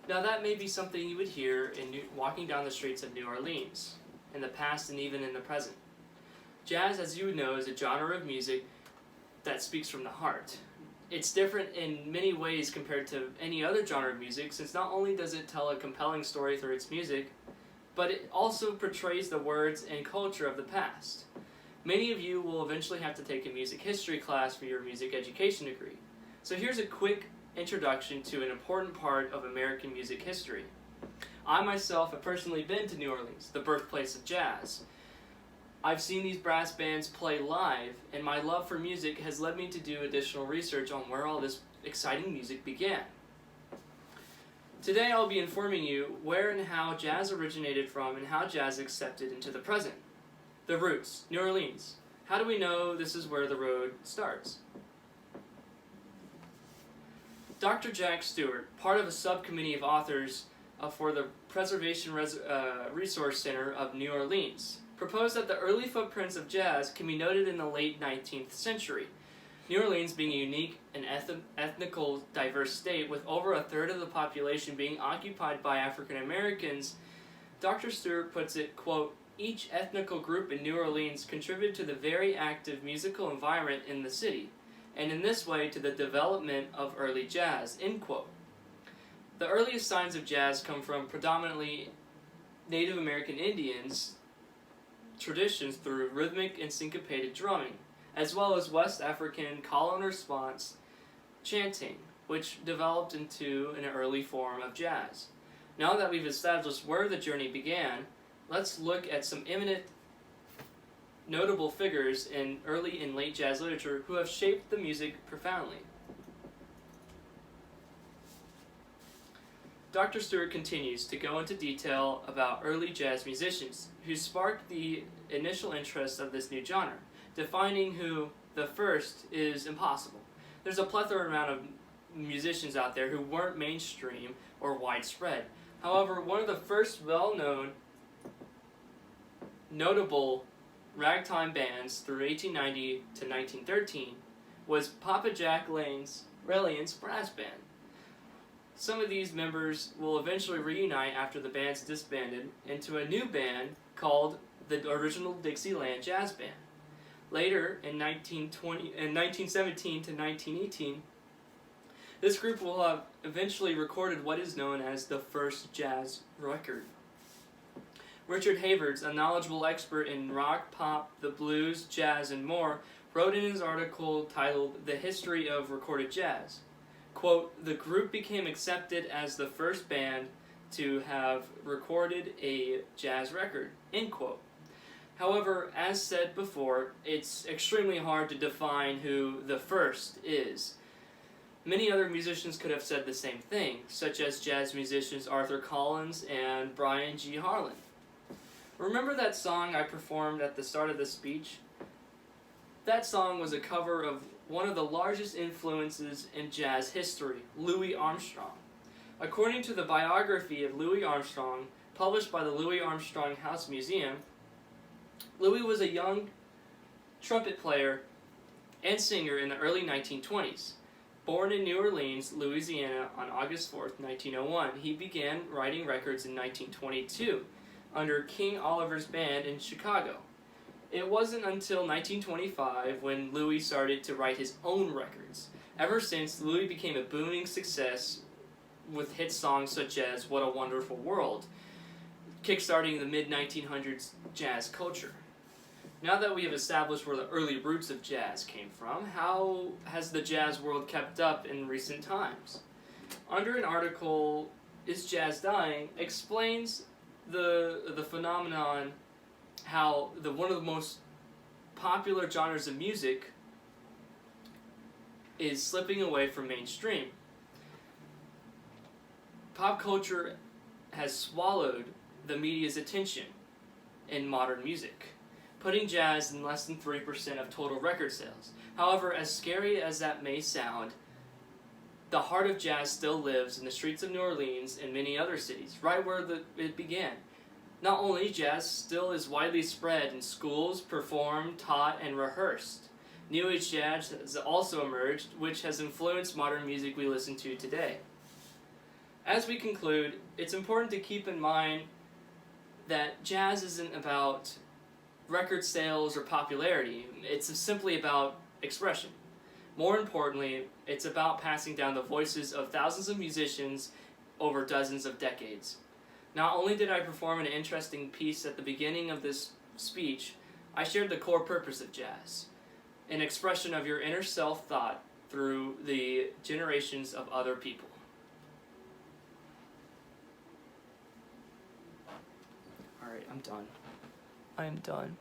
Now that may be something you would hear walking down the streets of New Orleans, in the past and even in the present. Jazz, as you would know, is a genre of music that speaks from the heart. It's different in many ways compared to any other genre of music, since not only does it tell a compelling story through its music, but it also portrays the words and culture of the past. Many of you will eventually have to take a music history class for your music education degree. So here's a quick introduction to an important part of American music history. I myself have personally been to New Orleans, the birthplace of jazz. I've seen these brass bands play live, and my love for music has led me to do additional research on where all this exciting music began. Today I'll be informing you where and how jazz originated from and how jazz accepted into the present. The roots, New Orleans. How do we know this is where the road starts? Dr. Jack Stewart, part of a subcommittee of authors for the Preservation Resource Center of New Orleans, proposed that the early footprints of jazz can be noted in the late 19th century. New Orleans being a unique and ethnically diverse state with over a third of the population being occupied by African Americans, Dr. Stewart puts it, quote, "Each ethnical group in New Orleans contributed to the very active musical environment in the city, and in this way to the development of early jazz," end quote. The earliest signs of jazz come from predominantly Native American Indians traditions through rhythmic and syncopated drumming, as well as West African call and response chanting, which developed into an early form of jazz. Now that we've established where the journey began, let's look at some eminent notable figures in early and late jazz literature who have shaped the music profoundly. Dr. Stewart continues to go into detail about early jazz musicians who sparked the initial interest of this new genre. Defining who the first is impossible. There's a plethora amount of musicians out there who weren't mainstream or widespread. However, one of the first well-known, notable ragtime bands through 1890 to 1913 was Papa Jack Lane's Reliance Brass Band. Some of these members will eventually reunite after the band's disbanded into a new band called the Original Dixieland Jazz Band. Later, in 1917 to 1918, this group will have eventually recorded what is known as the first jazz record. Richard Havertz, a knowledgeable expert in rock, pop, the blues, jazz, and more, wrote in his article titled "The History of Recorded Jazz," quote, "The group became accepted as the first band to have recorded a jazz record," end quote. However, as said before, it's extremely hard to define who the first is. Many other musicians could have said the same thing, such as jazz musicians Arthur Collins and Brian G. Harlan. Remember that song I performed at the start of this speech? That song was a cover of one of the largest influences in jazz history, Louis Armstrong. According to the biography of Louis Armstrong, published by the Louis Armstrong House Museum, Louis was a young trumpet player and singer in the early 1920s. Born in New Orleans, Louisiana on August 4th, 1901, he began writing records in 1922 under King Oliver's band in Chicago. It wasn't until 1925 when Louis started to write his own records. Ever since, Louis became a booming success with hit songs such as "What a Wonderful World," kickstarting the mid-1900s jazz culture. Now that we have established where the early roots of jazz came from, how has the jazz world kept up in recent times? Under an article, "Is Jazz Dying?" explains the phenomenon, how one of the most popular genres of music is slipping away from mainstream. Pop culture has swallowed the media's attention in modern music, putting jazz in less than 3% of total record sales. However, as scary as that may sound, the heart of jazz still lives in the streets of New Orleans and many other cities, right where it began. Not only jazz still is widely spread in schools, performed, taught, and rehearsed. New Age jazz has also emerged, which has influenced modern music we listen to today. As we conclude, it's important to keep in mind that jazz isn't about record sales or popularity. It's simply about expression. More importantly, it's about passing down the voices of thousands of musicians over dozens of decades. Not only did I perform an interesting piece at the beginning of this speech, I shared the core purpose of jazz, an expression of your inner self thought through the generations of other people. Alright, I'm done. I am done.